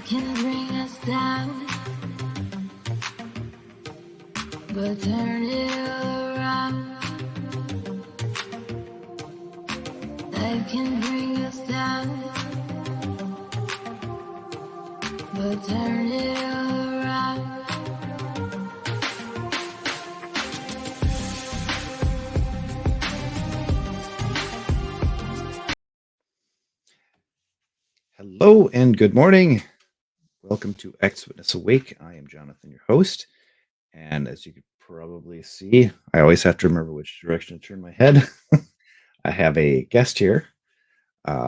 can bring us down, but turn it all around. Life can bring us down, but turn it all around. Hello and good morning. Welcome to X Witness Awake. I am Jonathan, your host. And as you could probably see, I always have to remember which direction to turn my head. I have a guest here.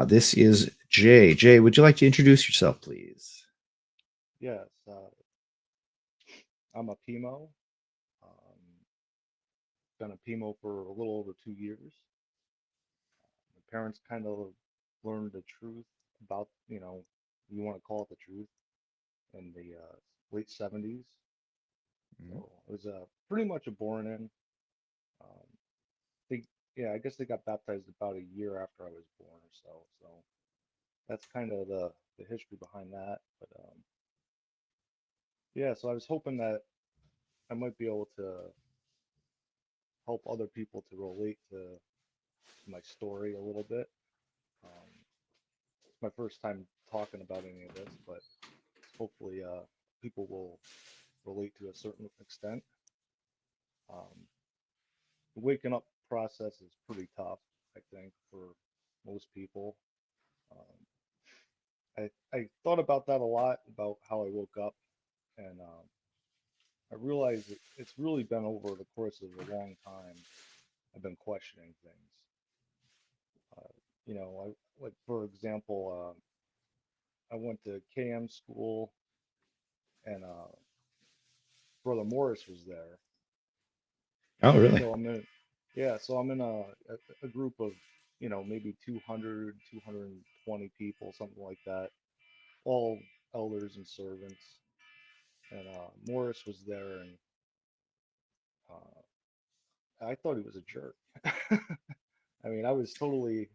This is Jay. Jay, would you like to introduce yourself, please? Yes, I'm a Pimo. Um, been a Pimo for a little over 2 years. My parents kind of learned the truth about, you want to call it the truth, in the late 70s. Mhm. So it was pretty much a born in. Um, they, yeah, I guess they got baptized about a year after I was born or so. So that's kind of the history behind that. But yeah, so I was hoping that I might be able to help other people to relate to my story a little bit. Um, it's my first time talking about any of this, but hopefully people will relate to a certain extent. Um, the waking up process is pretty tough, I think, for most people. Um, I thought about that a lot, about how I woke up, and I realized it's really been over the course of a long time. I've been questioning things. Uh, like for example, I went to KM school, and Brother Morris was there. Oh, really? So I'm in a group of, maybe 200, 220 people, something like that, all elders and servants. And Morris was there, and I thought he was a jerk. I mean, I was totally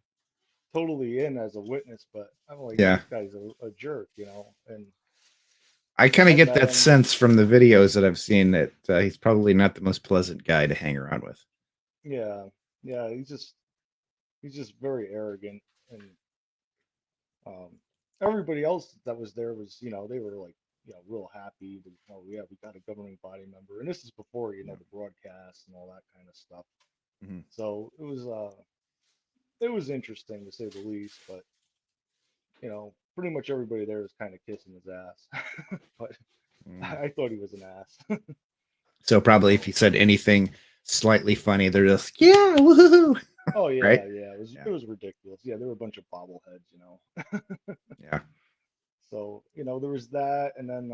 in as a witness, but I'm like, Yeah. this guy's a jerk, you know. And I kind I of get met that him. sense from the videos that I've seen that he's probably not the most pleasant guy to hang around with. Yeah, yeah, he's just very arrogant, and Um, everybody else that was there was, they were like, real happy. Oh yeah, we got a governing body member, and this is before, Yeah. the broadcast and all that kind of stuff. Mhm. So it was interesting to say the least, but pretty much everybody there was kind of kissing his ass. But Mm. I thought he was an ass. So probably if So, he said anything slightly funny, they're just, yeah, woohoo, oh right? yeah, yeah, it was Yeah. it was ridiculous. Yeah, they were a bunch of bobbleheads. Yeah. So, there was that, and then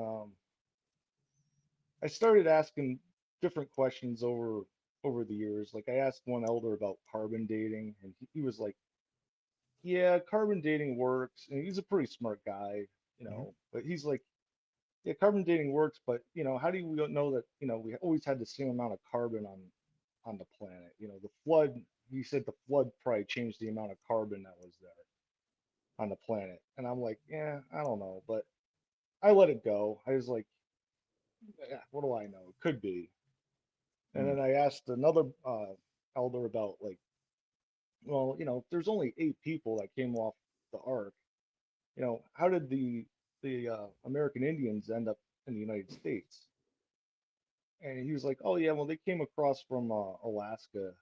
I started asking different questions over the years. Like I asked one elder about carbon dating, and he was like, "Yeah, carbon dating works." And he's a pretty smart guy, Mhm. but he's like, "Yeah, carbon dating works, but how do we know that we always had the same amount of carbon on the planet? The flood." He said the flood probably changed the amount of carbon that was there on the planet, and I'm like, "Yeah, I don't know," but I let it go. I was like, "What do I know? It could be." And Mm. then I asked another elder about, like, well, if there's only 8 people that came off the ark, how did the American Indians end up in the United States? And he was like, oh yeah, well they came across from Alaska.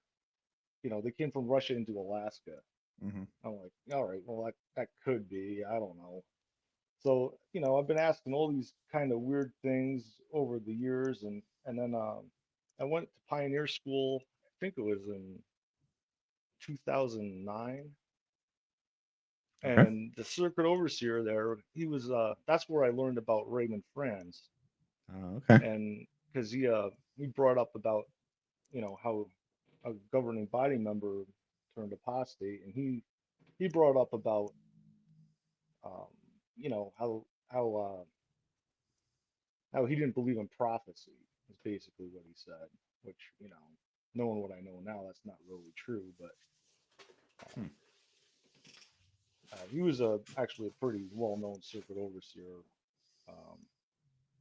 They came from Russia into Alaska. Mhm. I'm like, all right, well that could be, I don't know. So I've been asking all these kind of weird things over the years, and then I went to Pioneer School. I think it was in 2009, Okay. and the circuit overseer there, he was that's where I learned about Raymond Franz. Okay. And because he brought up about how a governing body member turned apostate, and he brought up about um how he didn't believe in prophecy, is basically what he said, which, knowing what I know now, that's not really true. But um, he was actually a pretty well-known circuit overseer. Um,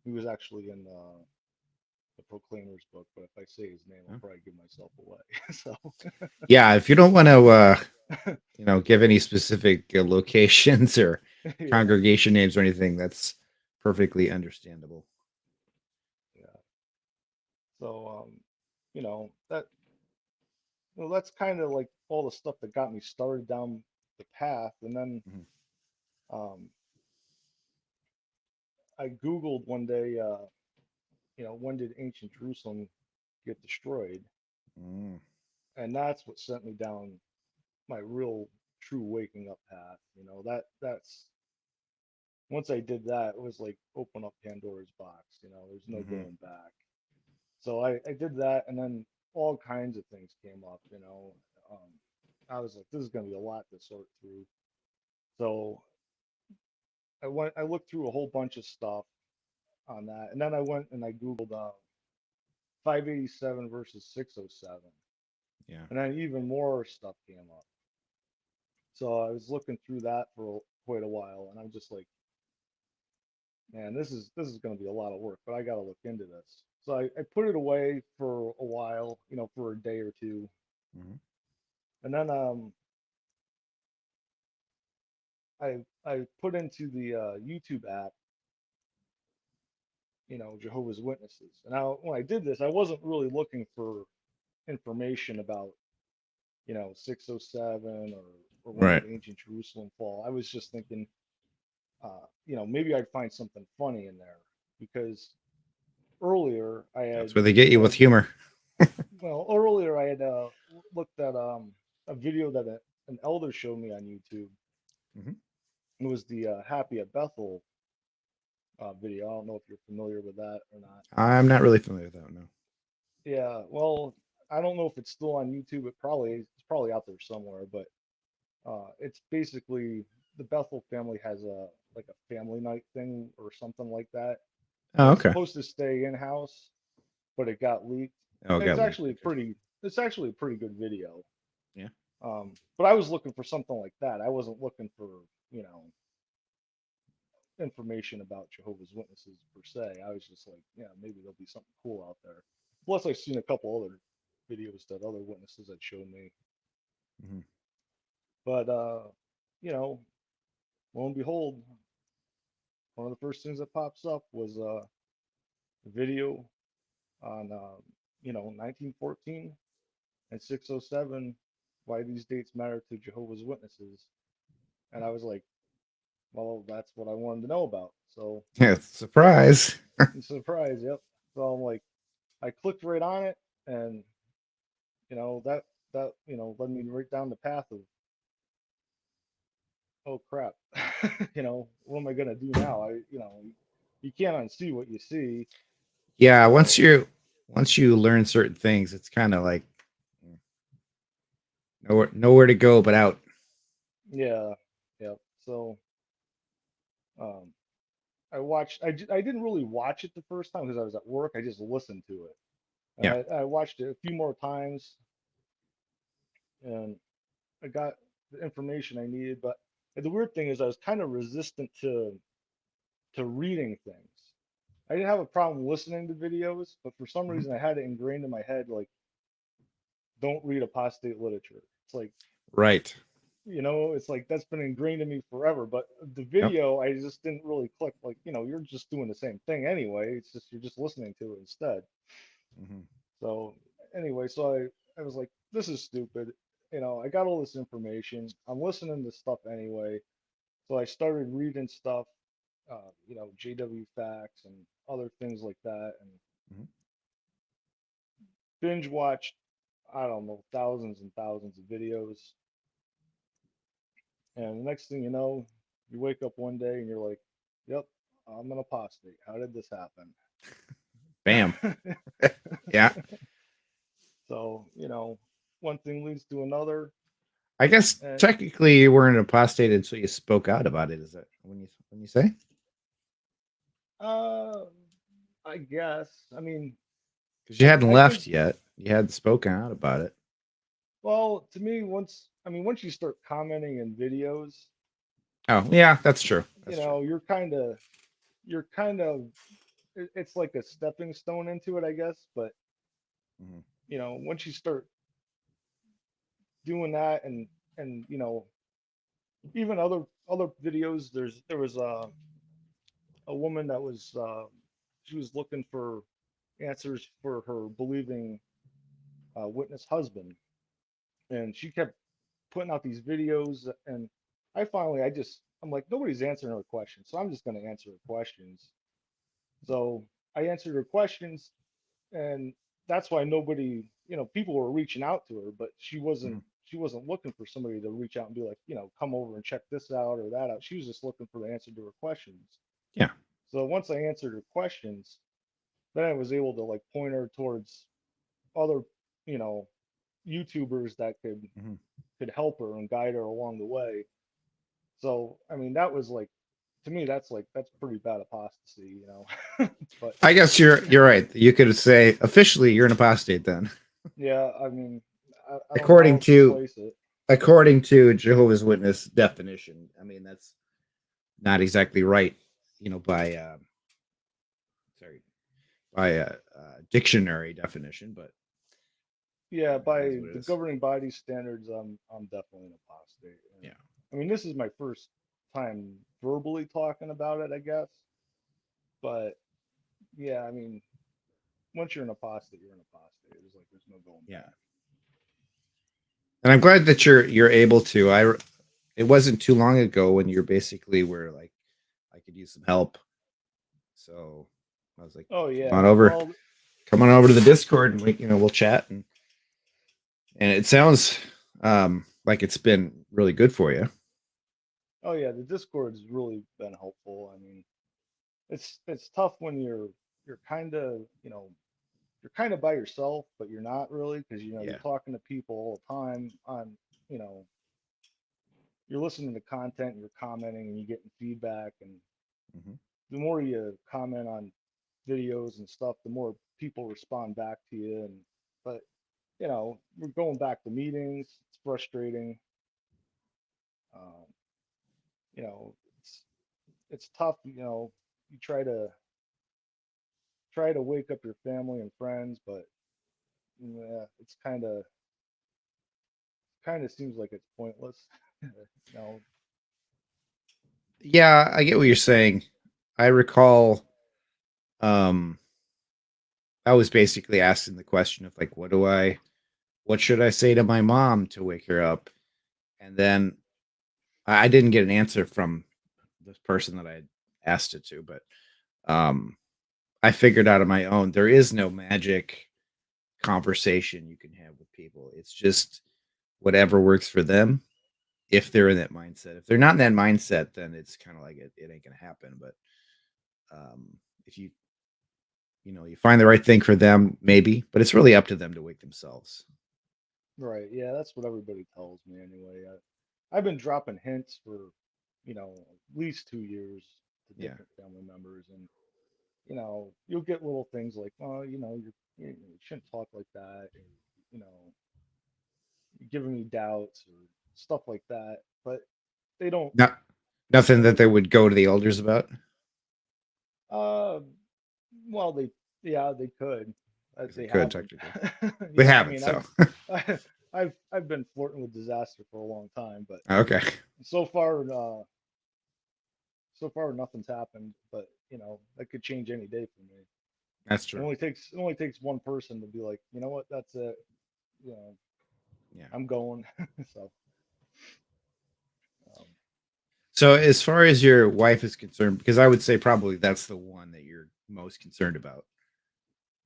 he was actually in the Proclaimers book, but if I say his name, I'll Oh. probably give myself away. So Yeah, if you don't want to, give any specific locations or yeah, congregation names or anything, that's perfectly understandable. yeah. So that that's kind of like all the stuff that got me started down the path, and then Mhm. um, I Googled one day, when did ancient Jerusalem get destroyed? Mm, And that's what sent me down my real true waking up path. That's once I did that, it was like open up Pandora's box. There's no mhm. going back. So I did that, and then all kinds of things came up. Um, I was like, this is going to be a lot to sort through. So I looked through a whole bunch of stuff on that, and then I went and I Googled 587 versus 607, Yeah. and then even more stuff came up. So I was looking through that for quite a while, and I'm just like, man, this is going to be a lot of work, but I got to look into this. So I put it away for a while, for a day or two, Mhm. and then I put into the YouTube app, Jehovah's Witnesses. And now when I did this, I wasn't really looking for information about 607 or when Right. did ancient Jerusalem fall. I was just thinking, maybe I'd find something funny in there because earlier I That's had where they get you I with had humor. well earlier I had looked at a video that an elder showed me on YouTube. Mhm. It was the Happy at Bethel video. I don't know if you're familiar with that or not. I'm not really familiar with that one, no. Yeah, well, I don't know if it's still on YouTube. It's probably out there somewhere, but it's basically the Bethel family has a like a family night thing or something like that. And Oh, it's okay. supposed to stay in house, but it got leaked. Oh, it And it's got leaked. actually a Okay. pretty good video. Yeah. But I was looking for something like that. I wasn't looking for, you know, information about Jehovah's Witnesses per se. I was just like, yeah, maybe there'll be something cool out there. Plus, I've seen a couple other videos that other witnesses had shown me. Mhm. But you know, lo and behold, one of the first things that pops up was a video on 1914 and 607, why these dates matter to Jehovah's Witnesses. And I was like, well, that's what I wanted to know about. So, Yeah, surprise. surprise, yep. So I'm like, I clicked right on it, and that led me right down the path of, oh crap, what am I gonna do now? You can't unsee what you see. Yeah, once So you learn certain things, it's kind of like nowhere to go but out. yeah, yep. So um, I didn't really watch it the first time because I was at work. I just listened to it, and Yeah. I watched it a few more times, and I got the information I needed. But the weird thing is, I was kind of resistant to reading things. I didn't have a problem listening to videos, but for some Mhm. reason I had it ingrained in my head, like, don't read apostate literature. It's like, Right. it's like that's been ingrained in me forever. But the Yep. video, I just didn't really click. Like, you're just doing the same thing anyway. It's just you're just listening to it instead. Mhm. So anyway, so I was like, this is stupid. I got all this information. I'm listening to stuff anyway. So I started reading stuff, JW Facts and other things like that, and Mhm. binge watched, I don't know, thousands and thousands of videos. And the next thing you know, you wake up one day and you're like, yep, I'm an apostate. How did this Bam. happen? Yeah. So, one thing leads to another. I guess And technically you weren't apostated, so you spoke out about it. Is that when you say? uh, I guess, I mean, Because you hadn't I think, left yet. You hadn't spoken out about it. well, to me, once you start commenting in videos, Oh, yeah, that's true. That's true. you're kind of you're kind of it's like a stepping stone into it, I guess. But Mhm. once you start doing that, and even other videos, there was a woman that was she was looking for answers for her believing witness husband, and she kept putting out these videos, and I'm like, nobody's answering her questions, so I'm just going to answer her questions. So I answered her questions, and that's why nobody, people were reaching out to her, but Mhm. she wasn't looking for somebody to reach out and be like, come over and check this out or that out. She was just looking for the answer to her questions. Yeah. So once I answered her questions, then I was able to like point her towards other, you know, YouTubers that Mhm. could help her and guide her along the way. So I mean, that was like, to me, that's pretty bad apostasy. But I guess you're right. You could say officially you're an apostate then, yeah, I mean, I don't know how according else to to place it. Jehovah's Witness definition. I mean, that's not exactly right, by sorry, by dictionary definition, but Yeah, it is by what it the is. governing body standards, I'm definitely an apostate. And Yeah. I mean, this is my first time verbally talking about it, I guess. But yeah, I mean, once you're an apostate, you're an apostate. There's no going Yeah. back. And I'm glad that you're able to. It wasn't too long ago when you're basically where like I could use some help. So I was like, Oh come on yeah. over, Well, come on over to the Discord and we'll chat and it sounds like it's been really good for you. oh yeah, the Discord has really been helpful. I mean, it's tough when you're kind of, you're kind of by yourself, but you're not really, because you're Yeah. talking to people all the time on, you know, you're listening to content, and you're commenting, and you're getting feedback, and Hmm. the more you comment on videos and stuff, the more people respond back to you. And but we're going back to meetings. It's frustrating. Um, it's tough. You try to wake up your family and friends, but yeah, it's kind of seems like it's pointless. you know, Yeah, I get what you're saying. I recall um I was basically asking the question of like what should I say to my mom to wake her up? And then I didn't get an answer from this person that I had asked it to, but um I figured out on my own there is no magic conversation you can have with people. It's just whatever works for them if they're in that mindset. If they're not in that mindset, then it's kind of like it ain't gonna happen. But if you find the right thing for them, maybe, but it's really up to them to wake themselves. right? Yeah, that's what everybody tells me anyway. I've been dropping hints for at least 2 years to Yeah. different family members, and you'll get little things like, oh, you shouldn't talk like that, or you know, you're giving me doubts or stuff like that. But they don't, Not nothing that they, they would go to the elders about. uh, well, yeah, they could, I guess they they could haven't. technically. We Yeah, I haven't, mean, so I've been flirting with disaster for a long time, but okay. so far, nothing's happened. But that could change any day for me. That's It true. only takes one person to be like, you know what, that's it. You know, Yeah. I'm going. So, um, So as far as your wife is concerned, because I would say probably that's the one that you're most concerned about.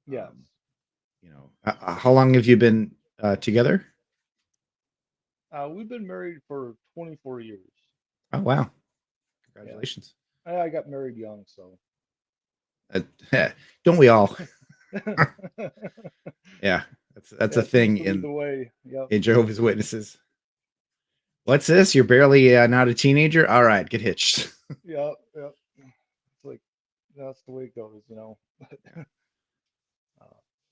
yes. Um, how long have you been together? We've been married for 24 years. Oh wow! Yeah. Congratulations. I got married young, so. Uh, don't we all? Yeah, Yeah, that's a it seems thing to lead the way. Yep. in Jehovah's Witnesses. What's this? You're barely not a teenager. All right, get hitched. Yep. Yep. It's like that's the way it goes. Yeah, Uh,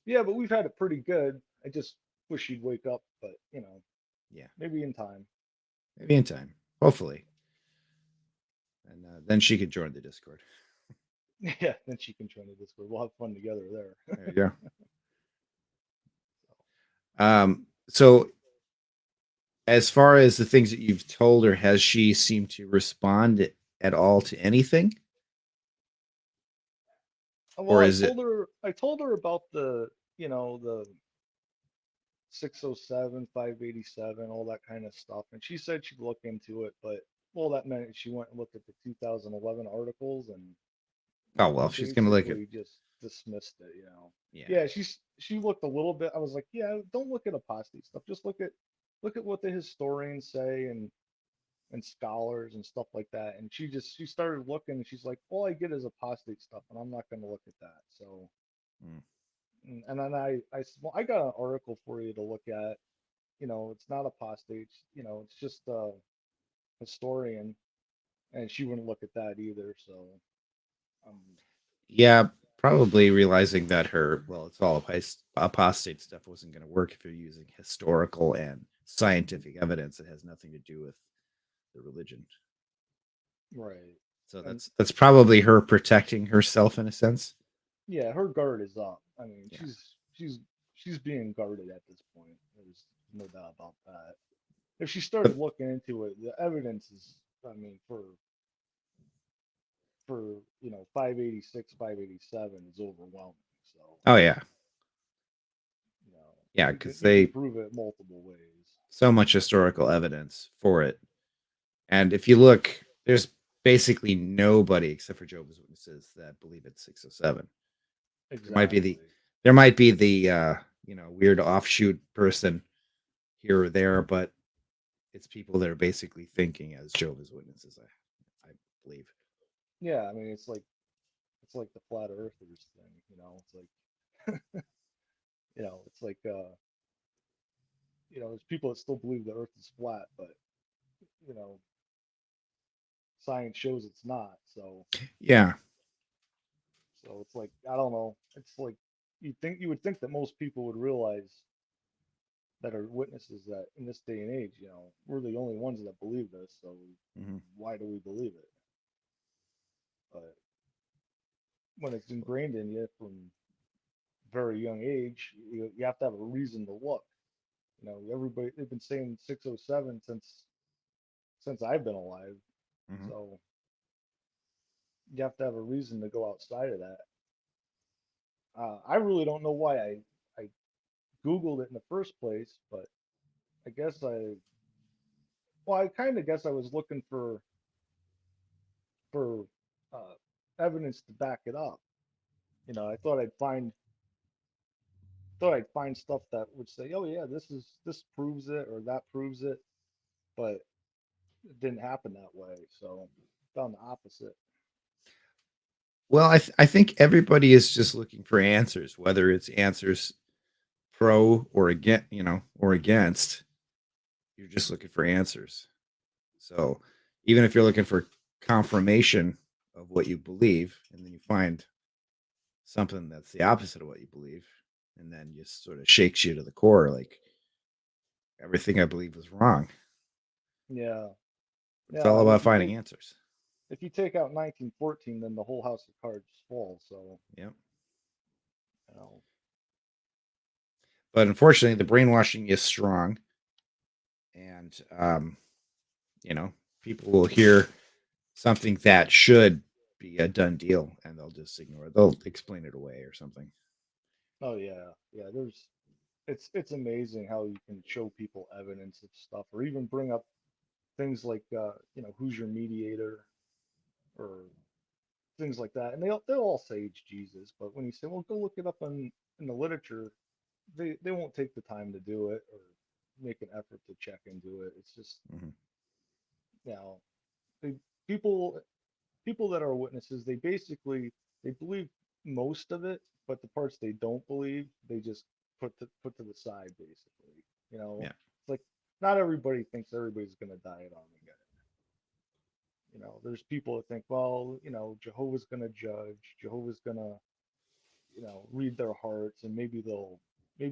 yeah, but we've had it pretty good. I just wish she'd wake up, but yeah. maybe in time. Maybe in time, hopefully, and then she could join the Discord. Yeah, then she can join the Discord. We'll have fun together there. There you go. So as far as the things that you've told her, has she seemed to respond at all to anything? Well, Or is it, I told her about the 607, 587, all that kind of stuff. And she said she'd look into it, but well, that meant she went and looked at the 2011 articles and oh, well, if she's going to look at, basically just dismissed it. yeah. Yeah, she looked a little bit. I was like, yeah, don't look at apostate stuff. Just look at what the historians say and scholars and stuff like that. And she started looking and she's like, all I get is apostate stuff, and I'm not going to look at that. So Mm. and then I said, well, I got an article for you to look at. It's not apostate. It's just a historian, and she wouldn't look at that either. So um, Yeah, probably realizing that her, well, it's all apostate stuff wasn't going to work if you're using historical and scientific evidence. It has nothing to do with the religion. right. So And that's probably her protecting herself in a sense. yeah, her guard is up. I mean, Yeah. she's being guarded at this point. There's no doubt about that. If she started But, looking into it, the evidence is, I mean, for 586, 587 is overwhelming. So oh yeah, you know, yeah, you can because you can they prove it multiple ways. so much historical evidence for it. And if you look, there's basically nobody except for Jehovah's Witnesses that believe it's 607. There might be the Exactly. there might be the weird offshoot person here or there, but it's people that are basically thinking as Jehovah's Witnesses, I believe. Yeah, I mean, it's like the flat earthers thing. There's people that still believe the Earth is flat, but you know, science shows it's not. Yeah. So it's like I don't know. It's like you would think that most people would realize that are witnesses that in this day and age, we're the only ones that believe this. So Hmm. why do we believe it? But when it's ingrained in you from very young age, you have to have a reason to look. Everybody they've been saying 607 since I've been alive. Hmm. So you have to have a reason to go outside of that. I really don't know why I Googled it in the first place, but I guess I kind of guess I was looking for uh, evidence to back it up. I thought I'd find stuff that would say, oh yeah, this proves it or that proves it, but it didn't happen that way. So I found the opposite. Well, I think everybody is just looking for answers, whether it's answers pro or against, or against. You're just looking for answers. So even if you're looking for confirmation of what you believe, and then you find something that's the opposite of what you believe, and then just sort of shakes you to the core, like everything I believe was wrong. Yeah, It's yeah. all I mean, about finding answers. if you take out 1914, then the whole house of cards falls. So Yep. you know, But unfortunately, the brainwashing is strong, and you know, people will hear something that should be a done deal, and they'll just ignore it. They'll explain it away or something. oh yeah, yeah. It's amazing how you can show people evidence of stuff, or even bring up things like who's your mediator, or things like that, and they'll all say it's Jesus, but when you say, well, go look it up in the literature, they won't take the time to do it or make an effort to check into it. It's just Hmm. you know they, people people that are witnesses, they believe most of it, but the parts they don't believe, they just put to the side basically. Yeah. It's like not everybody thinks everybody's gonna die at Armageddon. There's people that think, well, Jehovah's gonna judge, Jehovah's gonna, read their hearts, and maybe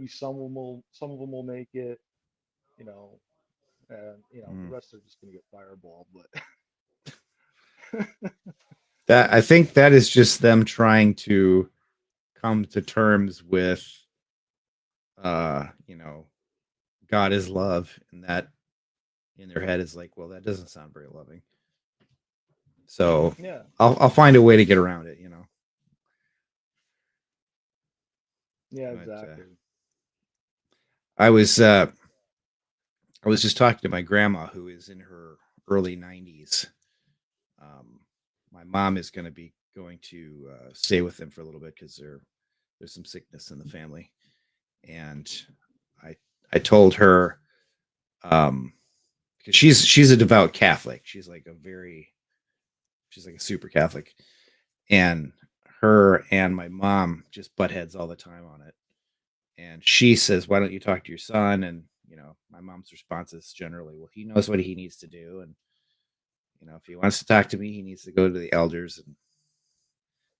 some of them will make it, you know, and the Mm. rest are just gonna get fireballed. But That I think that is just them trying to come to terms with you know, God is love, and that in their head is like, well, that doesn't sound very loving. So Yeah, I'll find a way to get around it, you know. yeah, But exactly. I was uh I was just talking to my grandma who is in her early 90s. Um, my mom is going to be going to stay with them for a little bit because there's some sickness in the family, and I I told her because she's a devout Catholic. She's like a super Catholic, and her and my mom just butt heads all the time on it. And she says, "Why don't you talk to your son?" And my mom's response is generally, "Well, he knows what he needs to do, and if he wants to talk to me, he needs to go to the elders." And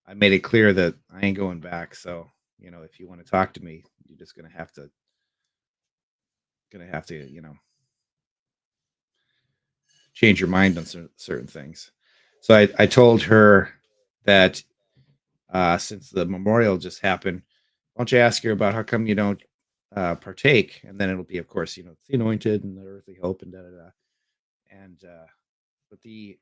I made it clear that I ain't going back. So, if you want to talk to me, you're just gonna have to, change your mind on certain things. So I told her that since the memorial just happened, why don't you ask her about how come you don't partake? And then it'll be, of course, it's the anointed and the earthly hope and da da da. And but the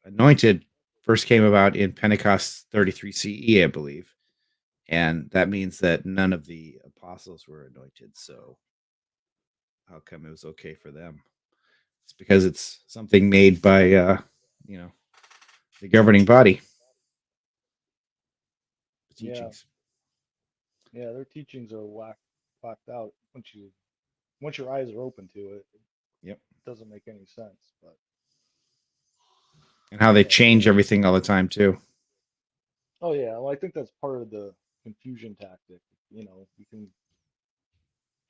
anointed first came about in Pentecost 33 CE, I believe, and that means that none of the apostles were anointed. So how come it was okay for them? It's because it's something made by you know the governing body, the Yeah, teachings. yeah, their teachings are whacked out once your eyes are open to it. It Yep. doesn't make any sense. And how they But yeah. change everything all the time too. Oh yeah, well, I think that's part of the confusion tactic. You can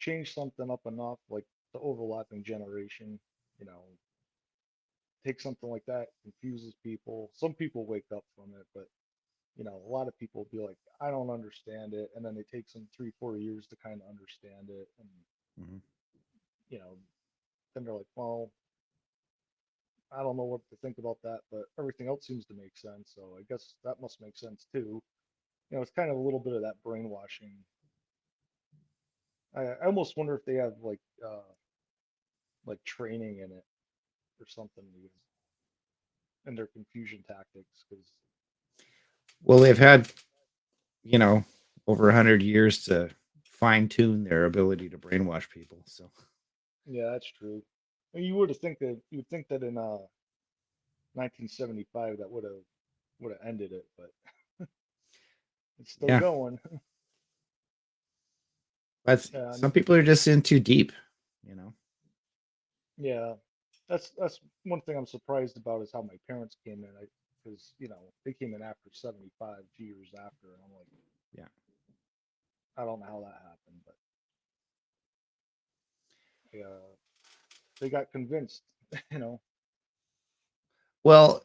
change something up enough, like the overlapping generation. You know, take something like that, confuses people. Some people wake up from it, but a lot of people be like, I don't understand it, and then they take some 3, 4 years to kind of understand it, and Mhm. you know, then they're like, well, I don't know what to think about that, but everything else seems to make sense, so I guess that must make sense too. It's kind of a little bit of that brainwashing. I almost wonder if they have like training in it or something because in their confusion tactics because Well, they've had you know over 100 years to fine tune their ability to brainwash people. So yeah, that's true. And you would think that in 1975 that would have ended it, but it's still yeah, going. that's Yeah, I some mean, people are just in too deep. You know. yeah, that's one thing I'm surprised about is how my parents came in. Because they came in after 75 years after, and I'm like, Yeah. I don't know how that happened, but they got convinced. you know. Well,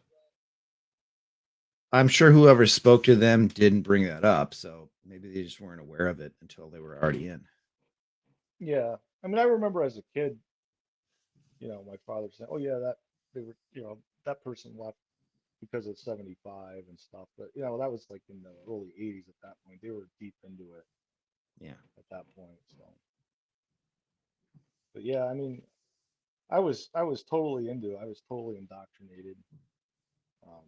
I'm sure whoever spoke to them didn't bring that up, so maybe they just weren't aware of it until they were already in. Yeah, I mean, I remember as a kid, my father saying, "Oh yeah, that they were, that person left because of 75 and stuff." But that was like in the early 80s at that point. They were deep into it Yeah. at that point. So, but yeah, I mean, I was totally into it. I was totally indoctrinated. Um,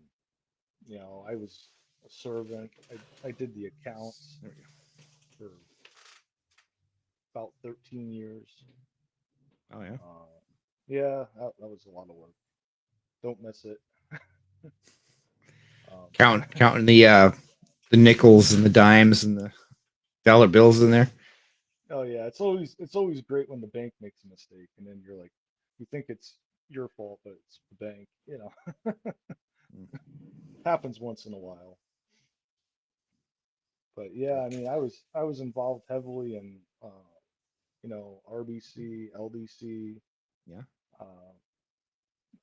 I was a servant. I did the accounts There we go. for about 13 years. Oh yeah. Uh, yeah, that was a lot of work. Don't miss it. Counting the nickels and the dimes and the dollar bills in there. Oh yeah, it's always great when the bank makes a mistake, and then you're like, you think it's your fault, but it's the bank. Mm. Happens once in a while. But yeah, I mean, I was involved heavily in RBC, LDC. Yeah. Uh,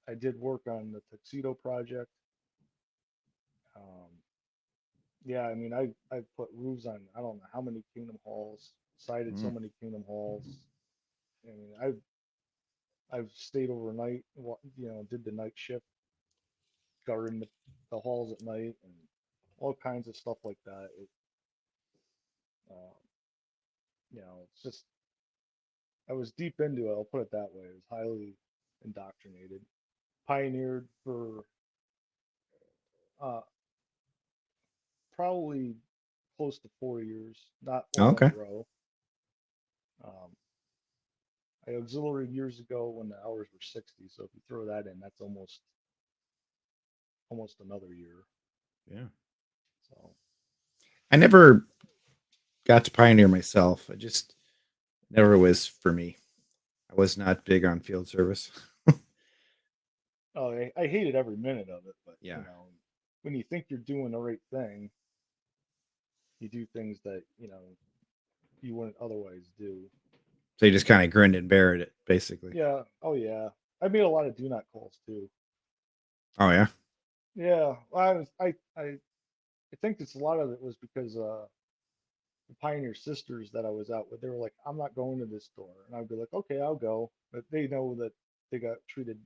I did work on the Tuxedo project. Um, yeah, I mean, I put roofs on I don't know how many Kingdom Halls, sided so Mm. many Kingdom Halls. I mean, I've stayed overnight, did the night shift guarding the halls at night and all kinds of stuff like that. Uh, it's just I was deep into it. I'll put it that way. I was highly indoctrinated, pioneered for uh, probably close to 4 years, not all in a Okay. row. Um, I auxiliary years ago when the hours were 60. So if you throw that in, that's almost another year. Yeah. So I never got to pioneer myself. I just never was for me. I was not big on field service. oh, I hated every minute of it, but Yeah. when you think you're doing the right thing, you do things that you wouldn't otherwise do. So you just kind of grinned and bared it, basically. Yeah. Oh yeah. I made a lot of do not calls too. Oh yeah. Yeah. I think it's a lot of it was because the Pioneer sisters that I was out with, they were like, I'm not going to this store. And I'd be like, okay, I'll go. But they know that they got treated,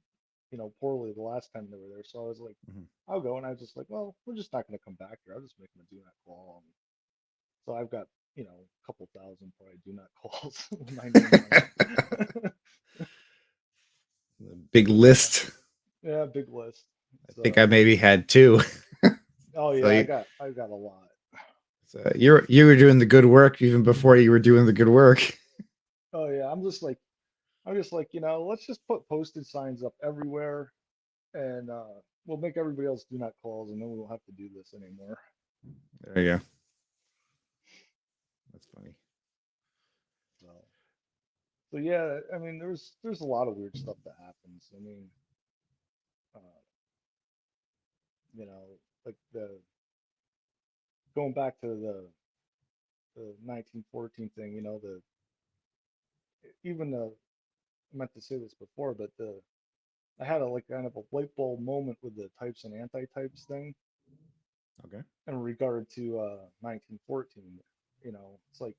poorly the last time they were there. So I was like, Mhm. I'll go. And I was just like, well, we're just not going to come back here. I'll just make them a do not call. And so I've got, a couple thousand probably do not calls with my name on it. Big But yeah, list. yeah, big list. I think I So, maybe had two. oh So yeah, I got a lot. you were doing the good work even before you were doing the good work. Oh yeah, I'm just like, let's just put posted signs up everywhere and we'll make everybody else do not calls, and then we won't have to do this anymore. There you go. That's funny. So, so yeah, I mean, there's a lot of weird stuff that happens. I mean, uh, you know, like the going back to the 1914 thing, the even the I meant to say this before, but I had a like kind of a light bulb moment with the types and anti-types thing Okay. in regard to 1914. It's like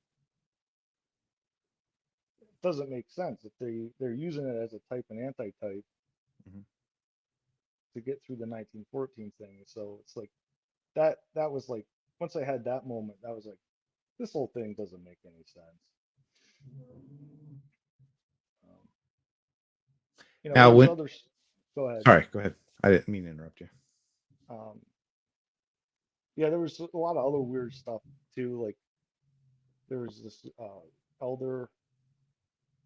it doesn't make sense if they're using it as a type and anti-type Mhm. to get through the 1914 thing. So it's like that was like once I had that moment, I was like, this whole thing doesn't make any sense. Um, Now, there's when other. Go ahead. sorry, go ahead. I didn't mean to interrupt you. Um, yeah, there was a lot of other weird stuff too. Like there was this elder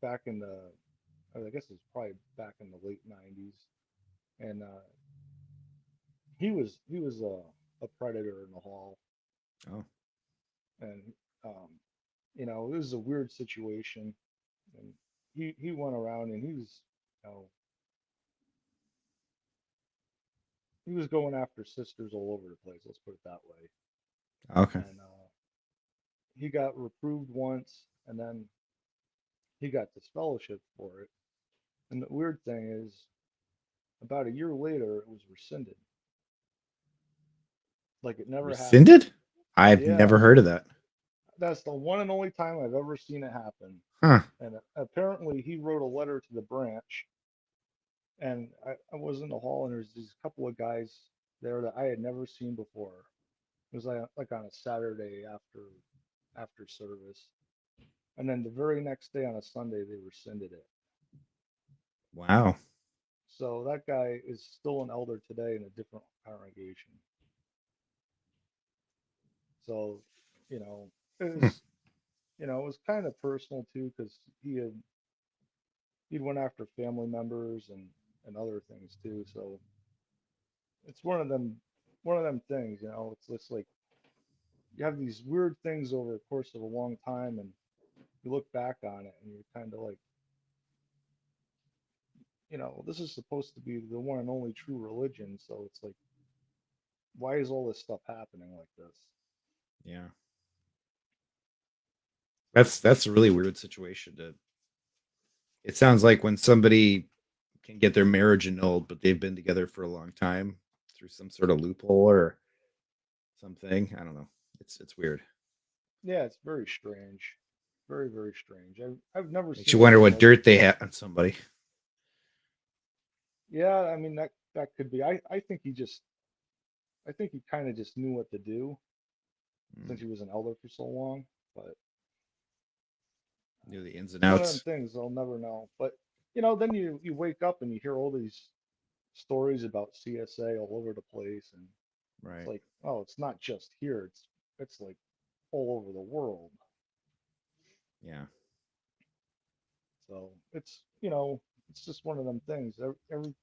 back in I guess it was probably back in the late '90s, and he was a predator in the hall, Oh, and um, it was a weird situation, and he went around and he was going after sisters all over the place. Let's put it that way. okay. And he got reproved once, and then he got disfellowshipped for it. And the weird thing is, about a year later, it was rescinded, like it never happened. Rescinded? I've Yeah, never heard of that. that's the one and only time I've ever seen it happen. Huh. And apparently, he wrote a letter to the branch, and I was in the hall, and there's these couple of guys there that I had never seen before. It was like on a Saturday after service, and then the very next day on a Sunday they rescinded it. Wow. So that guy is still an elder today in a different congregation. So, you know, it Hmm. was it was kind of personal too because he'd went after family members and other things too. So it's one of them things. It's like you have these weird things over the course of a long time, and you look back on it and you're kind of like, this is supposed to be the one and only true religion. So it's like, why is all this stuff happening like this? Yeah. So That's a really weird situation to it sounds like when somebody can get their marriage annulled, but they've been together for a long time through some sort of loophole or something. I don't know. It's weird. yeah, it's very strange, very very strange. I've never Makes you seen wonder anything what like. dirt they have on somebody. Yeah, I mean that could be. I think he kind of just knew what to do since Mm, he was an elder for so long. But knew the ins and it's one of them outs. things they'll never know. But then you wake up and you hear all these stories about CSA all over the place, and it's Right. like, oh, it's not just here. It's like all over the world. Yeah. So it's just one of them things. Every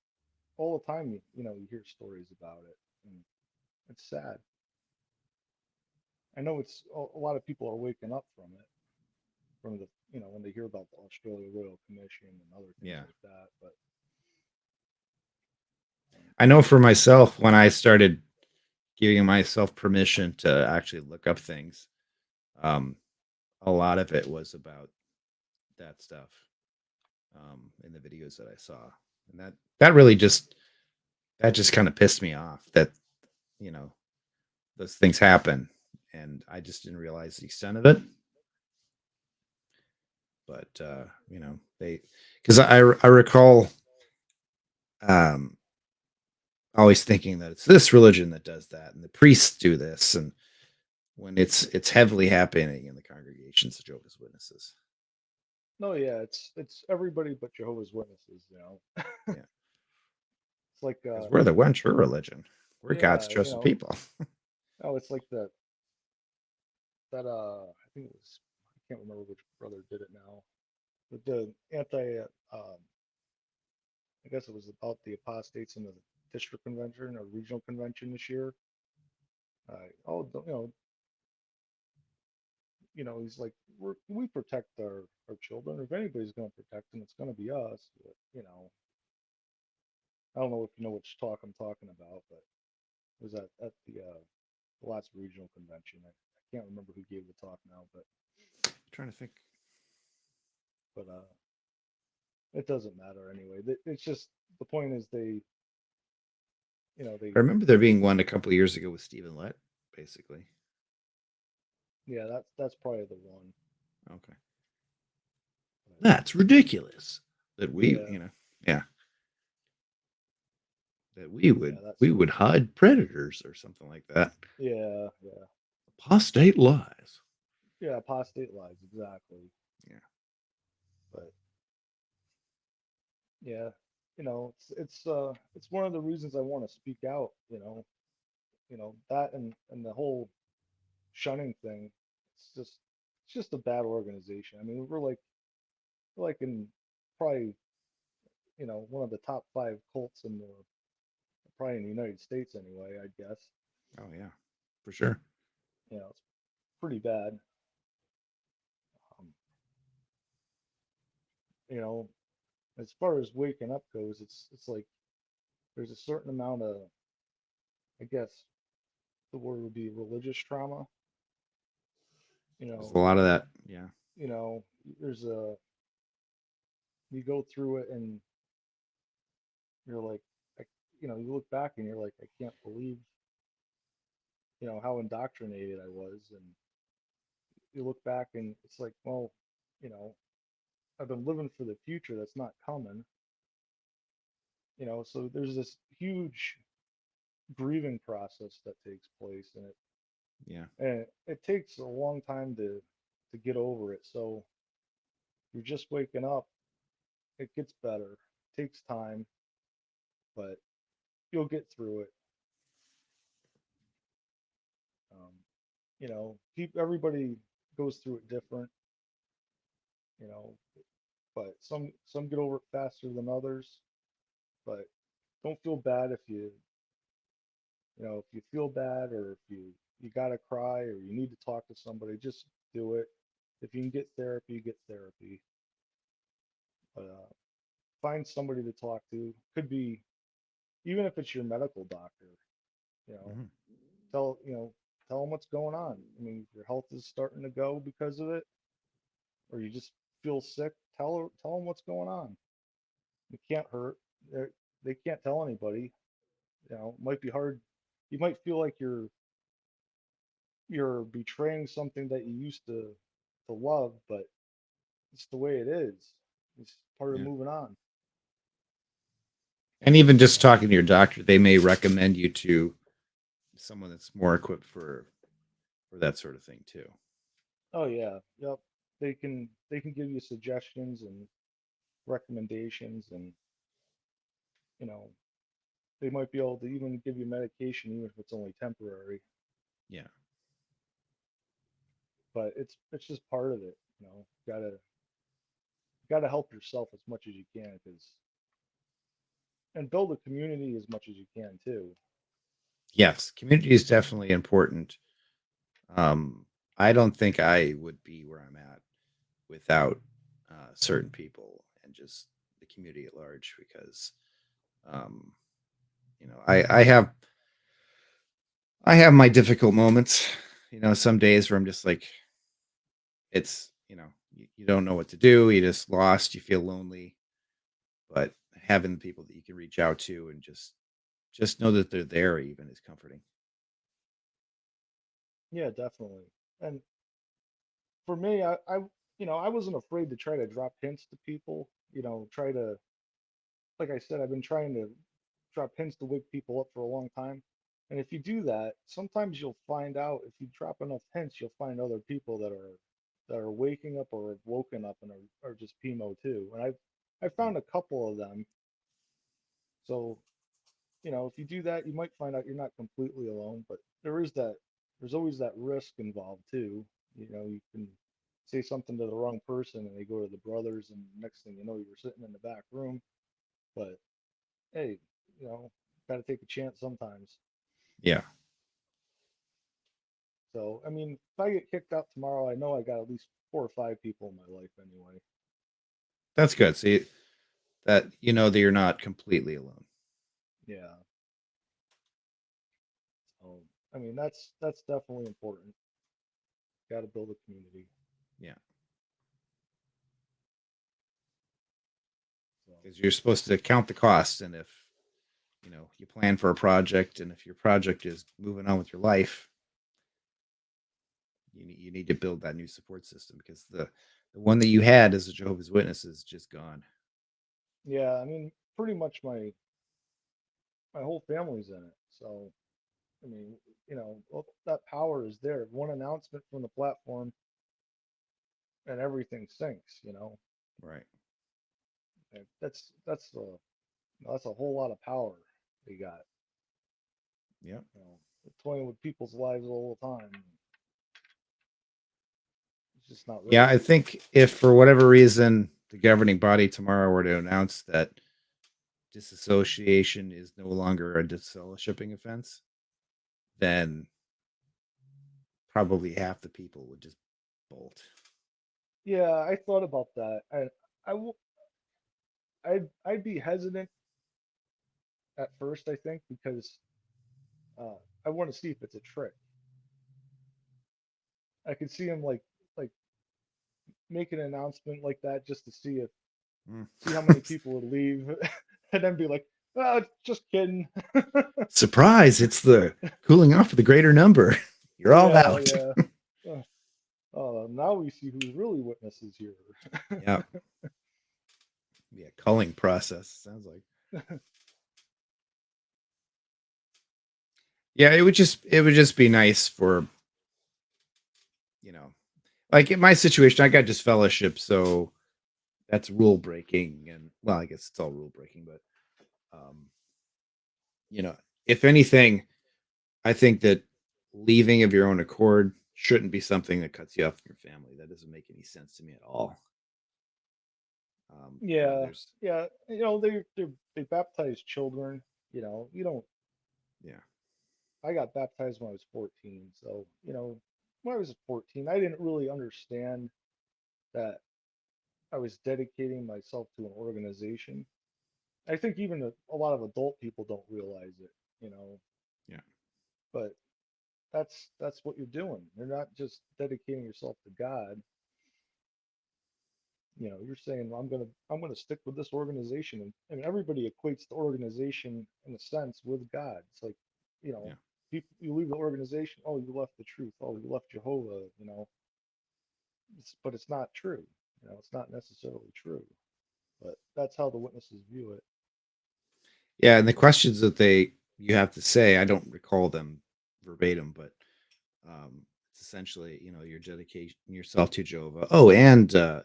all the time you hear stories about it, and it's sad. I know it's a lot of people are waking up from it, from the when they hear about the Australia Royal Commission and other things Yeah. like that. But I know for myself, when I started giving myself permission to actually look up things, um, a lot of it was about that stuff in the videos that I saw, and that really just kind of pissed me off that you know those things happen, and I just didn't realize the extent of it. But they because I recall um, always thinking that it's this religion that does that, and the priests do this, and when it's heavily happening in the congregations of Jehovah's Witnesses. no, yeah, it's everybody but Jehovah's Witnesses. Yeah, It's like because we're the one true religion. We're God's yeah, chosen people. oh, it's like that I think it was, I can't remember which brother did it now, but the anti I guess it was about the apostates in the district convention or regional convention this year. Oh, he's like, we protect our children. If anybody's going to protect them, it's going to be us. But, I don't know if you know which talk I'm talking about, but it was at the last regional convention. I can't remember who gave the talk now, I'm trying to think. but it doesn't matter anyway. It's just the point is I they remember there being one a couple of years ago with Stephen Lett, basically. yeah, that's probably the one. Okay, But that's ridiculous. That we, yeah, yeah, that we yeah, would that's we would hide predators or something like that. yeah, Apostate lies. yeah. Apostate lies exactly. Yeah. But yeah, it's one of the reasons I want to speak out. That and the whole shunning thing. It's just a bad organization. I mean, we're like in probably one of the top five cults in the probably in the United States anyway. I guess Oh yeah, for sure. it's pretty bad. Um, you know, as far as waking up goes, it's like there's a certain amount of, I guess the word would be religious trauma. You There's know, a lot of that. Yeah. you know, there's a you go through it and you're like, I, you look back and you're like, I can't believe, how indoctrinated I was, and you look back and it's like, well, you know, I've been living for the future that's not coming, so there's this huge grieving process that takes place, Yeah. and it takes a long time to get over it. So you're just waking up, it gets better, it takes time, but you'll get through it. Um, everybody goes through it different, you know, but some get over it faster than others. But don't feel bad if you feel bad, or if you gotta cry, or you need to talk to somebody, just do it. If you can get therapy, get therapy. But find somebody to talk to. Could be, even if it's your medical doctor. You know, Hmm. tell you know tell them what's going on. I mean, if your health is starting to go because of it, or you just feel sick, tell them what's going on. It can't hurt. They're, they can't tell anybody. It might be hard. You might feel like you're betraying something that you used to love, but it's the way it is. It's part of Yeah. moving on. And even just So, talking to your doctor, they may recommend you to someone that's more equipped for that sort of thing too. oh yeah, yep. They can give you suggestions and recommendations, and you know they might be able to even give you medication, even if it's only temporary. Yeah. But it's just part of it. Gotta help yourself as much as you can, because and build a community as much as you can too. Yes, community is definitely important. Um, I don't think I would be where I'm at without certain people and just the community at large because um, I have my difficult moments. Some days where I'm just like it's you don't know what to do. You just lost. You feel lonely, but having people that you can reach out to and just know that they're there even is comforting. Yeah, definitely. And for me, I wasn't afraid to try to drop hints to people. Try to, like I said, I've been trying to drop hints to wake people up for a long time. And if you do that, sometimes you'll find out, if you drop enough hints, you'll find other people that are waking up or have woken up and are just Pimo too. And I've found a couple of them. So, if you do that, you might find out you're not completely alone, but there's always that risk involved too. You can say something to the wrong person and they go to the brothers, and next thing you know, you're sitting in the back room. But hey, got to take a chance sometimes. Yeah, So, I mean, if I get kicked out tomorrow, I know I got at least 4 or 5 people in my life anyway. that's good. See that that you're not completely alone. Yeah. So, I mean, that's definitely important. Got to build a community. Yeah, So, because you're supposed to count the cost, and if you plan for a project, and if your project is moving on with your life, you need to build that new support system because the one that you had as a Jehovah's Witness is just gone. yeah, I mean, pretty much my whole family's in it. So, I mean, that power is there. One announcement from the platform and everything sinks. Right. And that's a whole lot of power they got. Yep. They're toying with people's lives all the time. It's just not Yeah, right. I think if for whatever reason the governing body tomorrow were to announce that disassociation is no longer a disfellowshipping offense, then probably half the people would just bolt. Yeah, I thought about that. I will. I'd be hesitant at first, I think, because uh, I want to see if it's a trick. I could see him like make an announcement like that just to Mm. see how many people would leave, and then be like, "Oh, just kidding." Surprise! It's the cooling off of the greater number. You're all Yeah, out. yeah. Uh, now we see who's really witnesses here. Yeah, be a culling process. Sounds like. Yeah, it would just be nice for you know, like in my situation, I got disfellowship, so that's rule breaking, and well, I guess it's all rule breaking, but um, you know, if anything, I think that leaving of your own accord shouldn't be something that cuts you off from your family. That doesn't make any sense to me at all. Yeah, There's yeah. They baptize children. You don't. yeah, I got baptized when I was 14, so when I was 14, I didn't really understand that I was dedicating myself to an organization. I think even a lot of adult people don't realize it. yeah, But that's what you're doing. You're not just dedicating yourself to God. You're saying, well, I'm gonna stick with this organization, and everybody equates the organization in a sense with God. It's like, you know, yeah, people, you leave the organization, oh, you left the truth, oh, you left Jehovah. But it's not true. It's not necessarily true. But that's how the witnesses view it. Yeah, and the questions that you have to say, I don't recall them verbatim, but it's essentially, your dedication yourself to Jehovah. Oh, and Uh,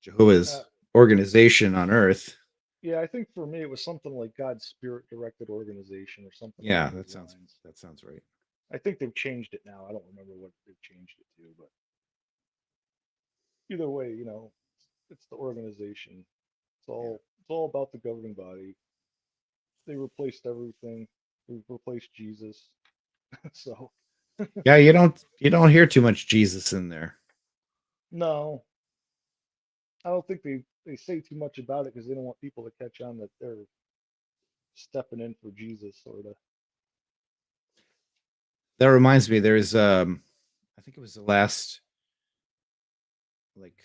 Jehovah's organization on earth. yeah, I think for me it was something like God's spirit directed organization or something Yeah, along those lines. that sounds right. I think they've changed it now. I don't remember what they've changed it to, but either way, it's the organization. Yeah. It's all about the governing body. They replaced everything. They replaced Jesus. So Yeah, you don't hear too much Jesus in there. no, I don't think they say too much about it because they don't want people to catch on that they're stepping in for Jesus, sort of. That reminds me, there's I think it was the last like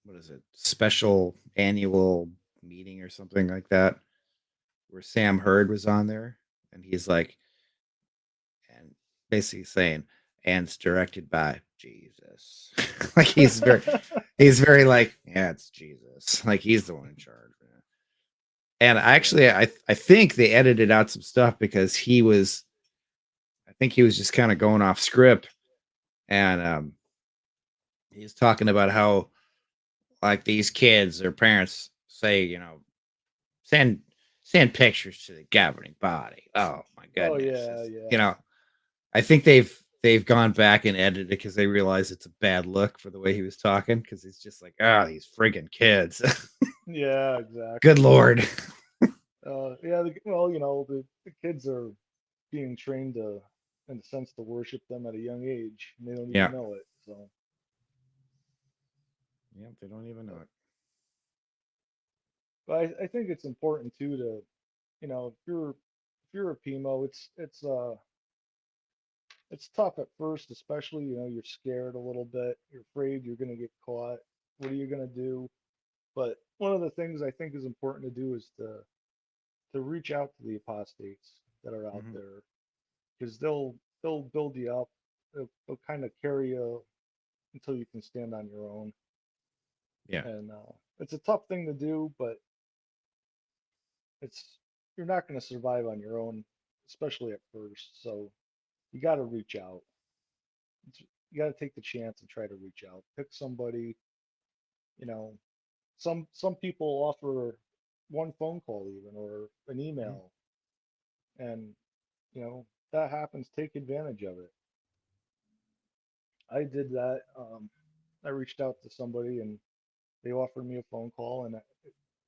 what is it? Special annual meeting or something like that where Sam Hurd was on there and he's like and basically saying and it's directed by Jesus. Like he's very like, yeah, it's Jesus. Like he's the one in charge. Man. And Yeah. actually I think they edited out some stuff because I think he was just kind of going off script and he's talking about how like these kids, their parents say, send send pictures to the governing body. Oh my Oh goodness. yeah, It's, yeah, I think they've gone back and edited it because they realize it's a bad look for the way he was talking because he's just like, these friggin' kids. yeah, Good exactly. lord. Yeah. Well, the kids are being trained to, in a sense, to worship them at a young age, and they don't even Yeah. know it. So, Yeah, they don't even know but, it. but I think it's important too to, if you're a Pimo, it's tough at first, especially, you're scared a little bit. You're afraid you're gonna get caught. What are you gonna do? But one of the things I think is important to do is to reach out to the apostates that are out Hmm. there because they'll build you up. They'll kind of carry you until you can stand on your own. Yeah. And it's a tough thing to do, but it's you're not going to survive on your own, especially at first. So you got to reach out. You got to take the chance and try to reach out. Pick somebody. You know, some people offer one phone call even or an Hmm. email, and that happens. Take advantage of it. I did that. I reached out to somebody and they offered me a phone call, and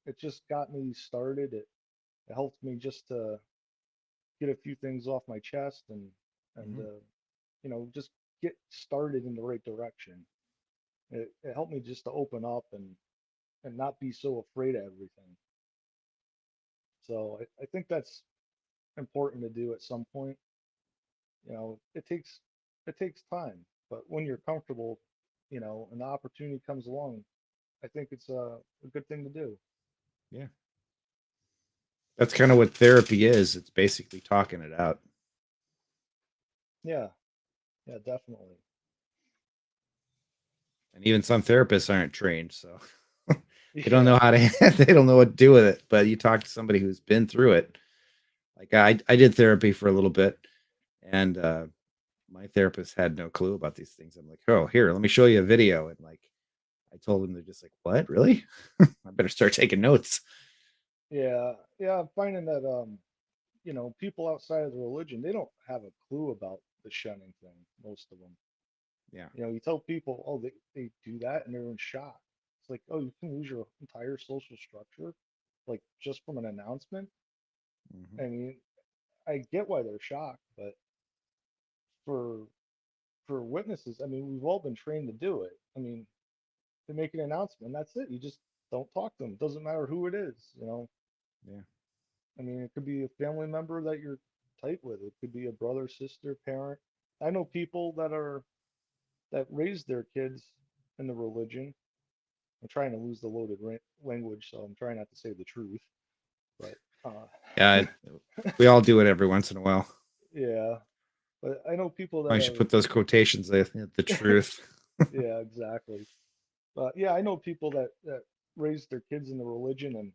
it just got me started. It helped me just to get a few things off my chest and Hmm. just get started in the right direction. It helped me just to open up and not be so afraid of everything. So I think that's important to do at some point. It takes time, but when you're comfortable, and the opportunity comes along, I think it's a good thing to do. Yeah. That's kind of what therapy is. It's basically talking it out. Yeah, yeah, definitely. And even some therapists aren't trained, so they don't know Yeah, how to they don't know what to do with it. But you talk to somebody who's been through it. Like I did therapy for a little bit, and my therapist had no clue about these things. I'm like, oh, here, let me show you a video, and like I told them, they're just like, what, really? I better start taking notes. yeah, yeah. I'm finding that people outside of the religion, they don't have a clue about the shunning thing. Most of them, Yeah. you tell people, oh, they do that, and they're in shock. It's like, oh, you can lose your entire social structure, like just from an announcement. Hmm. I mean, I get why they're shocked, but for for witnesses, I mean, we've all been trained to do it. I mean, they make an announcement, that's it. You just don't talk to them. It doesn't matter who it is. Yeah. I mean, it could be a family member that you're tight with. It could be a brother, sister, parent. I know people that raise their kids in the religion. I'm trying to lose the loaded language, so I'm trying not to say the truth. But Yeah. We all do it every once in a while. yeah, but I know people I that should are put those quotations there. The truth. yeah, exactly. But yeah, I know people that raise their kids in the religion, and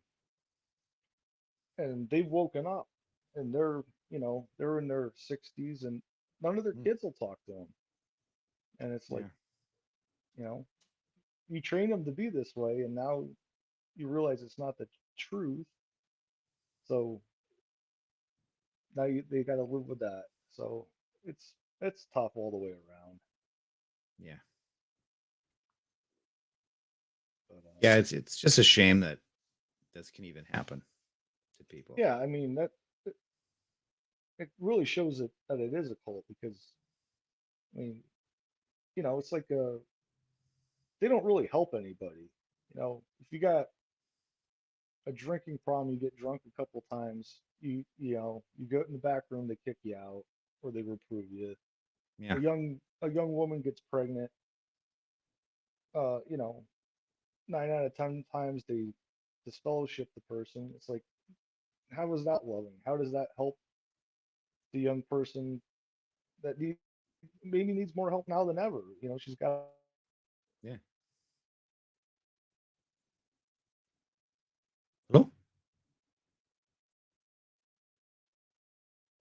and they've woken up, and they're in their 60s, and none of their Mm, kids will talk to them. And it's like, yeah, you know, you train them to be this way, and now you realize it's not the truth. So now they got to live with that. So it's it's tough all the way around. yeah, But yeah. It's just a shame that this can even happen to people. yeah, I mean it, it really shows that it is a cult because I mean, it's like they don't really help anybody. If you got a drinking problem, you get drunk a couple times, you go in the back room, they kick you out or they reprove you. Yeah, A young woman gets pregnant, uh, you know, 9 out of 10 times they disfellowship the person. It's like, how is that loving? How does that help the young person that maybe needs more help now than ever? She's got yeah. Hello.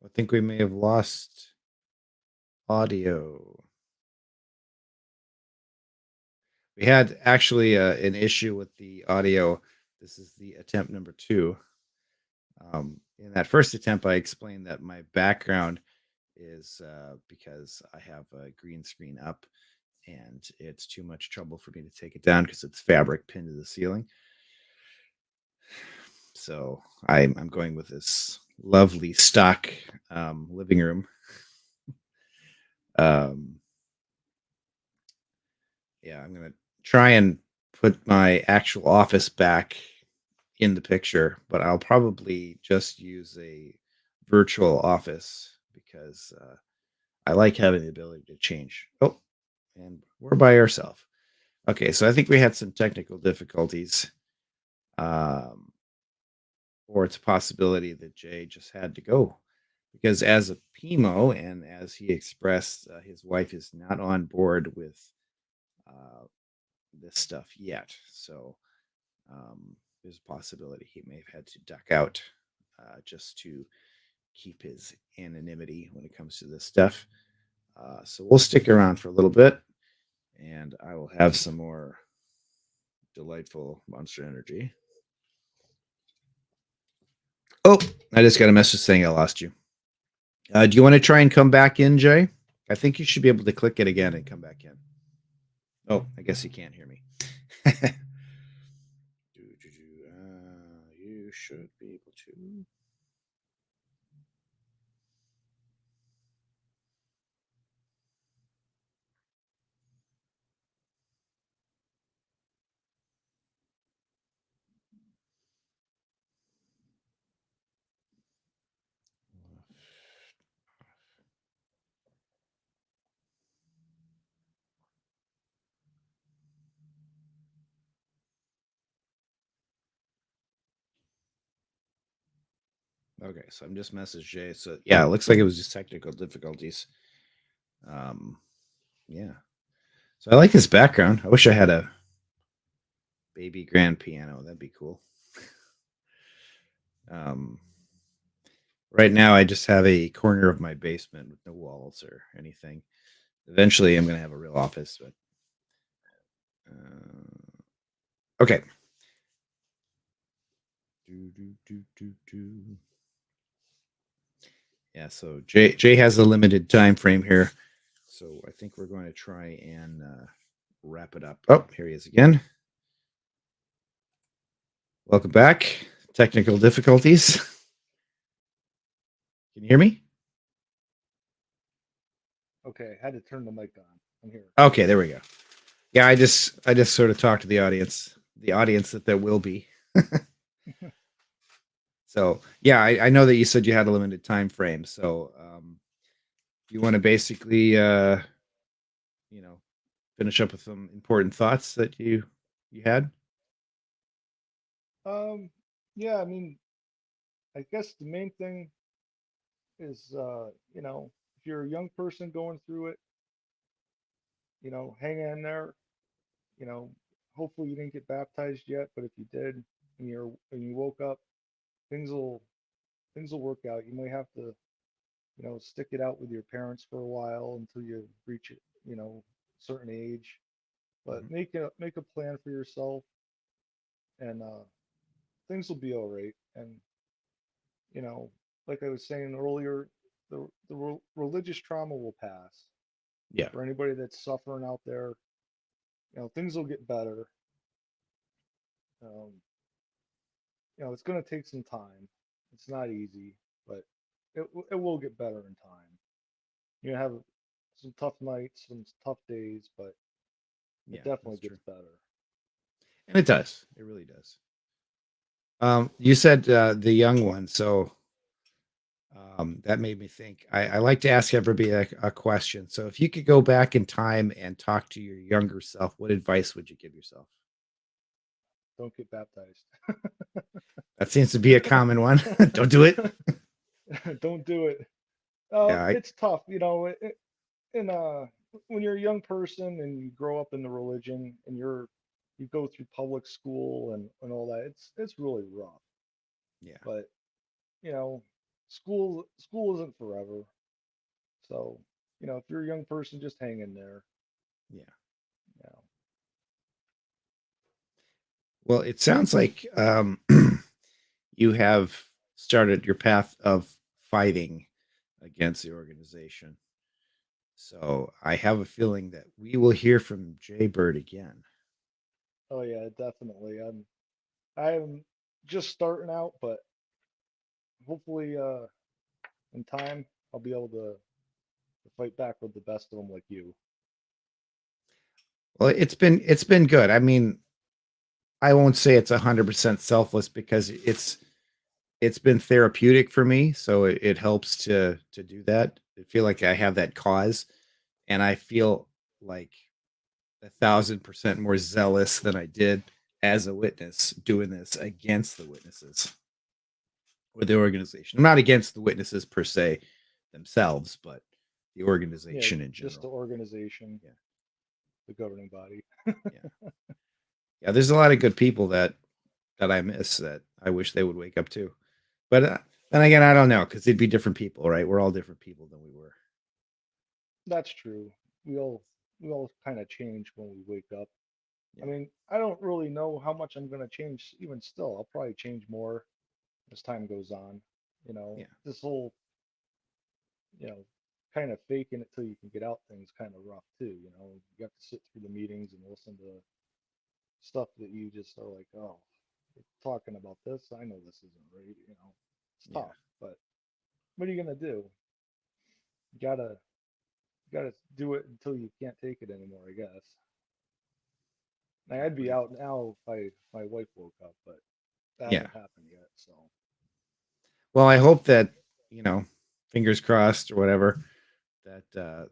I think we may have lost audio. We had actually an issue with the audio. This is the attempt number two. In that first attempt, I explained that my background is because I have a green screen up and it's too much trouble for me to take it down because it's fabric pinned to the ceiling. So I'm going with this lovely stock living room. Um, yeah, I'm gonna try and put my actual office back in the picture, but I'll probably just use a virtual office because I like having the ability to change. Oh, and we're by ourselves. Okay, so I think we had some technical difficulties, um, or it's a possibility that Jay just had to go because, as a Pimo, and as he expressed, his wife is not on board with uh, this stuff yet. So there's a possibility he may have had to duck out just to keep his anonymity when it comes to this stuff. So we'll stick around for a little bit, and I will have some more delightful Monster Energy. Oh, I just got a message saying I lost you. Do you want to try and come back in, Jay? I think you should be able to click it again and come back in. Oh, I guess you can't hear me. You should be able to. Okay, so I'm just messaged Jay. So yeah, it looks like it was just technical difficulties. Um, yeah. So I like his background. I wish I had a baby grand piano. That'd be cool. Um, right now, I just have a corner of my basement with no walls or anything. Eventually, I'm going to have a real office, but okay. Do. Yeah, so Jay has a limited time frame here, so I think we're going to try and wrap it up. Oh, here he is again. Welcome back. Technical difficulties. Can you hear me? Okay. I had to turn the mic on. I'm here. Okay, there we go. Yeah, I just sort of talked to the audience that there will be. So yeah, I know that you said you had a limited time frame. So you want to basically you know finish up with some important thoughts that you had. Um, yeah, I mean, I guess the main thing is, if you're a young person going through it, hang in there. You know, Hopefully you didn't get baptized yet, but if you did and you woke up, things will things will work out. You might have to, stick it out with your parents for a while until you reach, certain age. But Mhm. make a plan for yourself, and things will be all right. And you know, like I was saying earlier, the religious trauma will pass. Yeah. For anybody that's suffering out there, things will get better. Um, it's going to take some time. It's not easy, but it will get better in time. You have some tough nights, some tough days, but it Yeah, definitely that's true. gets better. And it does. It really does. You said the young one, so that made me think. I like to ask everybody a question. So, if you could go back in time and talk to your younger self, what advice would you give yourself? Don't get baptized. That seems to be a common one. Don't do it. Don't do it. Yeah, It's tough, and when you're a young person and you grow up in the religion and you go through public school and all that, it's really rough. yeah, But you know, school isn't forever. So if you're a young person, just hang in there. yeah. You know, Well, it sounds like you have started your path of fighting against the organization. So I have a feeling that we will hear from Jaybird again. oh yeah, definitely. I'm just starting out, but hopefully, in time, I'll be able to fight back with the best of them like you. Well, it's been good. I mean, I won't say it's 100% selfless because it's been therapeutic for me. So it helps to do that. I feel like I have that cause, and I feel like 1,000% more zealous than I did as a witness doing this against the witnesses or the organization. I'm not against the witnesses per se themselves, but the Yeah, organization in just the general. organization, Yeah, the governing body. yeah, yeah. There's a lot of good people that I miss that I wish they would wake up to. But then again, I don't know because they'd be different people, right? We're all different people than we were. That's true. We all we all kind of change when we wake up. I Yeah, mean, I don't really know how much I'm gonna change even still. I'll probably change more as time goes on. yeah, This whole, you know, kind of faking it till you can get out thing's kind of rough too. You have to sit through the meetings and listen to stuff that you just are like, oh, you're talking about this. I know this isn't right. It's yeah. tough, but what are you gonna do? You gotta do it until you can't take it anymore, I guess. Like, I I'd be agree. out now if my wife woke up, but that Yeah. hasn't happened yet. So Well, I hope that you know, fingers crossed or whatever, that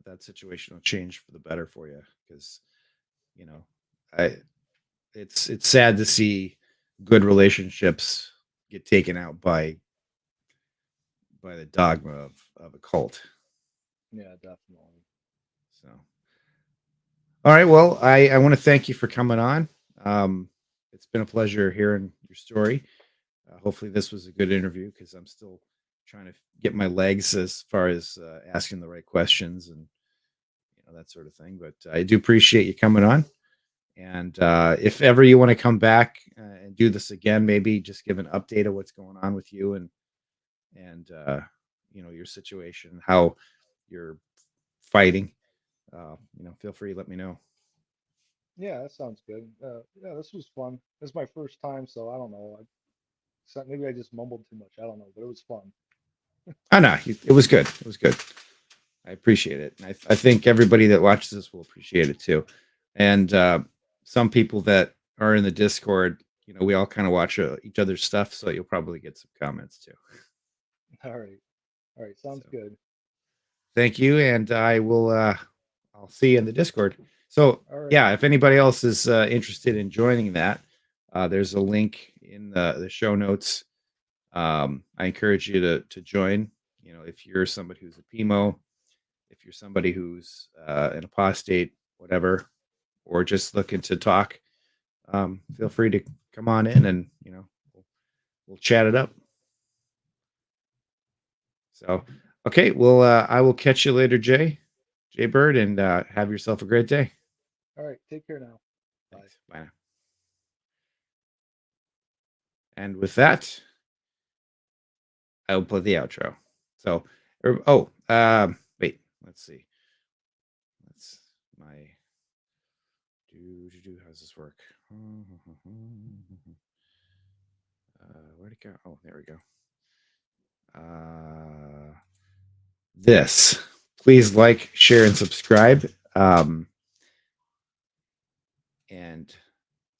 that situation will change for the better for you because you know, I it's sad to see good relationships get taken out by the dogma of a cult. yeah, definitely. So, all right. Well, I want to thank you for coming on. Um, it's been a pleasure hearing your story. Hopefully, this was a good interview because I'm still trying to get my legs as far as asking the right questions and that sort of thing. But I do appreciate you coming on. And if ever you want to come back and do this again, maybe just give an update of what's going on with you and your situation, how you're fighting. Feel free to let me know. Yeah, that sounds good. Yeah, this was fun. This is my first time, so I don't know. Maybe I just mumbled too much. I don't know, but it was fun. Oh no, it was good. It was good. I appreciate it. And I think everybody that watches this will appreciate it too. And some people that are in the Discord, we all kind of watch each other's stuff, so you'll probably get some comments too. All right, all right, sounds So good. thank you, and I'll see you in the Discord. So All right, yeah, if anybody else is interested in joining that, there's a link in the show notes. I encourage you to join. If you're somebody who's a Pimo, if you're somebody who's an apostate, whatever, or just looking to talk, feel free to come on in and we'll chat it up. So, okay, well, I will catch you later, Jaybird, and have yourself a great day. All right, take care now. Bye. Thanks. Bye now. And with that, I will play the outro. So, wait, let's see. That's my how's this work? Where'd it go? Oh, there we go. This. Please like, share, and subscribe. And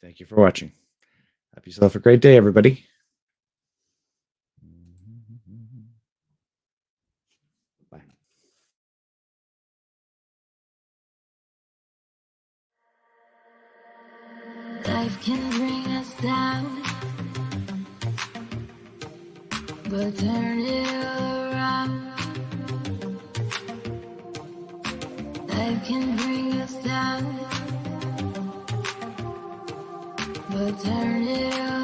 thank you for watching. Have yourself a great day, everybody. Bye. Life can bring us down, but turn it around. Life can bring us down, but turn it around.